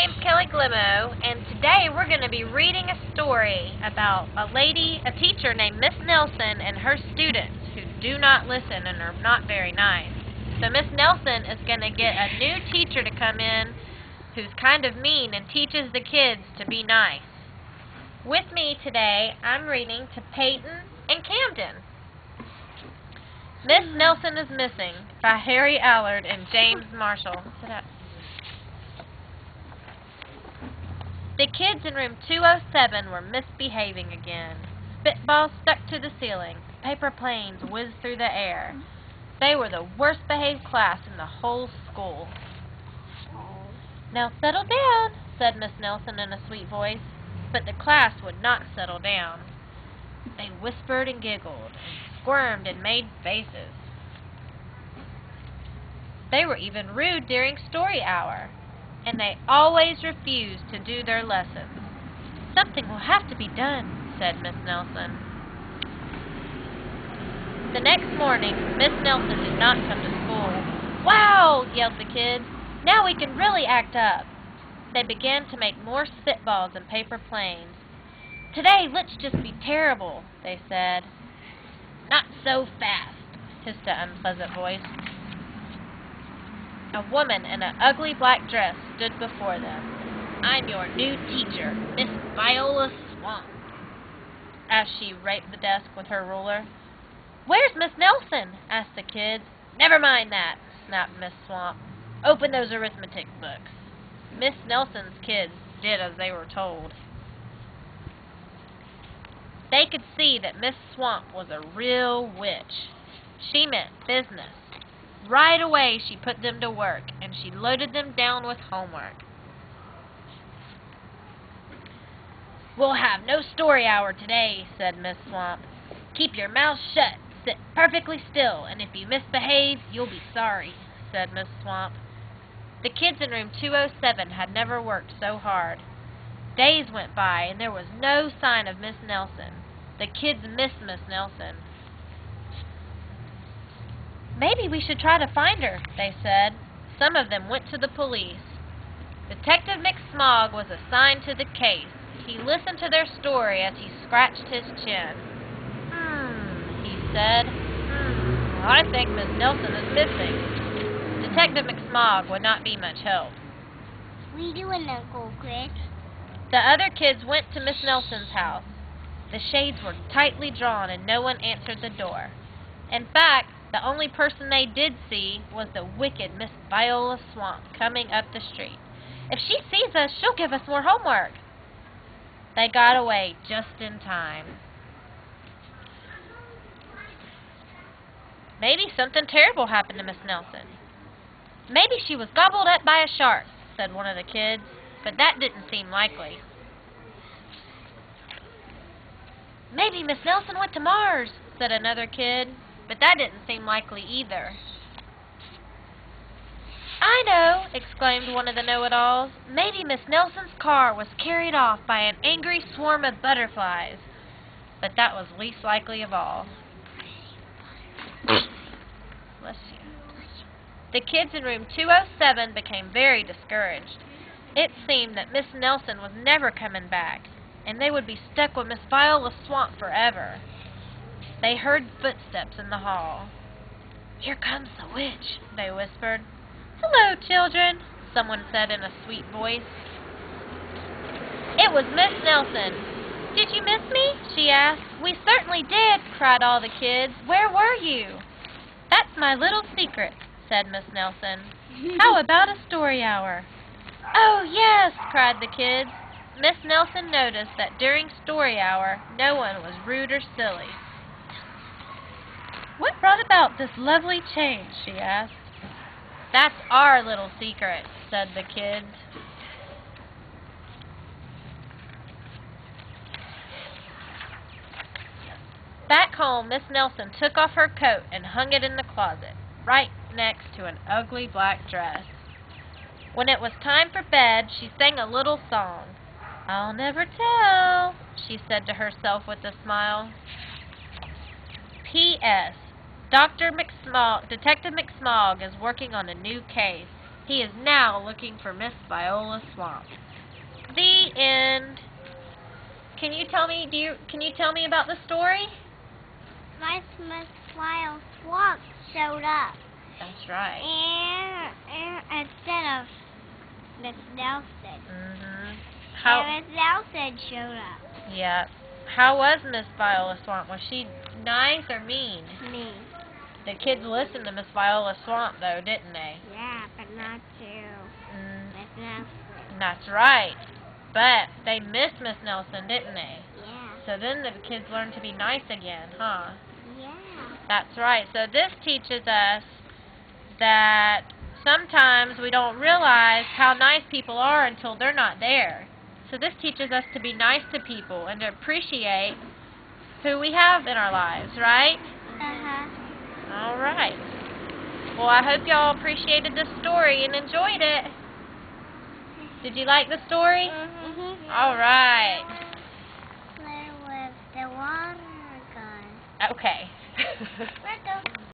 name's Kelly Glimmo, and today we're going to be reading a story about a teacher named Miss Nelson and her students who do not listen and are not very nice. So Miss Nelson is going to get a new teacher to come in who's kind of mean and teaches the kids to be nice. With me today, I'm reading to Peyton and Camden. Miss Nelson is Missing by Harry Allard and James Marshall. Sit up. The kids in room 207 were misbehaving again. Spitballs stuck to the ceiling. Paper planes whizzed through the air. They were the worst behaved class in the whole school. "Now settle down," said Miss Nelson in a sweet voice, but the class would not settle down. They whispered and giggled, and squirmed and made faces. They were even rude during story hour, and they always refused to do their lessons. "Something will have to be done," said Miss Nelson. The next morning, Miss Nelson did not come to school. "Wow!" yelled the kids. "Now we can really act up." They began to make more spitballs and paper planes. "Today, let's just be terrible," they said. "Not so fast," hissed an unpleasant voice. A woman in an ugly black dress stood before them. "I'm your new teacher, Miss Viola Swamp," as she raped the desk with her ruler. "Where's Miss Nelson?" asked the kids. "Never mind that," snapped Miss Swamp. "Open those arithmetic books." Miss Nelson's kids did as they were told. They could see that Miss Swamp was a real witch. She meant business. Right away she put them to work, and she loaded them down with homework. "We'll have no story hour today," said Miss Swamp. "Keep your mouth shut, sit perfectly still, and if you misbehave, you'll be sorry," said Miss Swamp. The kids in room 207 had never worked so hard. Days went by, and there was no sign of Miss Nelson. The kids missed Miss Nelson. "Maybe we should try to find her," they said. Some of them went to the police. Detective McSmog was assigned to the case. He listened to their story as he scratched his chin. He said. I think Miss Nelson is missing." Detective McSmog would not be much help. "What are you doing, Uncle Chris?" The other kids went to Miss Nelson's house. The shades were tightly drawn and no one answered the door. In fact, the only person they did see was the wicked Miss Viola Swamp coming up the street. "If she sees us, she'll give us more homework." They got away just in time. "Maybe something terrible happened to Miss Nelson." "Maybe she was gobbled up by a shark," said one of the kids, but that didn't seem likely. "Maybe Miss Nelson went to Mars," said another kid, but that didn't seem likely either. "I know," exclaimed one of the know-it-alls. "Maybe Miss Nelson's car was carried off by an angry swarm of butterflies." But that was least likely of all. Bless you. The kids in room 207 became very discouraged. It seemed that Miss Nelson was never coming back, and they would be stuck with Miss Viola Swamp forever. They heard footsteps in the hall. "Here comes the witch," they whispered. "Hello, children," someone said in a sweet voice. It was Miss Nelson. "Did you miss me?" she asked. "We certainly did," cried all the kids. "Where were you?" "That's my little secret," said Miss Nelson. "How about a story hour?" "Oh, yes," cried the kids. Miss Nelson noticed that during story hour, no one was rude or silly. "What brought about this lovely change?" she asked. "That's our little secret," said the kids. Back home, Miss Nelson took off her coat and hung it in the closet, right next to an ugly black dress. When it was time for bed, she sang a little song. "I'll never tell," she said to herself with a smile. P.S. Detective McSmog is working on a new case. He is now looking for Miss Viola's swamp. The end. Can you tell me about the story? Miss Viola's swamp showed up. That's right. And instead of Miss Nelson. And Miss Nelson showed up. Yeah. How was Miss Viola's swamp? Was she nice or mean? Mean. The kids listened to Miss Viola's swamp, though, didn't they? Yeah, but not to Miss Nelson. That's right. But they missed Miss Nelson, didn't they? Yeah. So then the kids learned to be nice again, huh? Yeah. That's right. So this teaches us that sometimes we don't realize how nice people are until they're not there. So this teaches us to be nice to people and to appreciate who we have in our lives, right? All right. Well, I hope y'all appreciated this story and enjoyed it. Did you like the story? All right. Play with the water gun. Okay.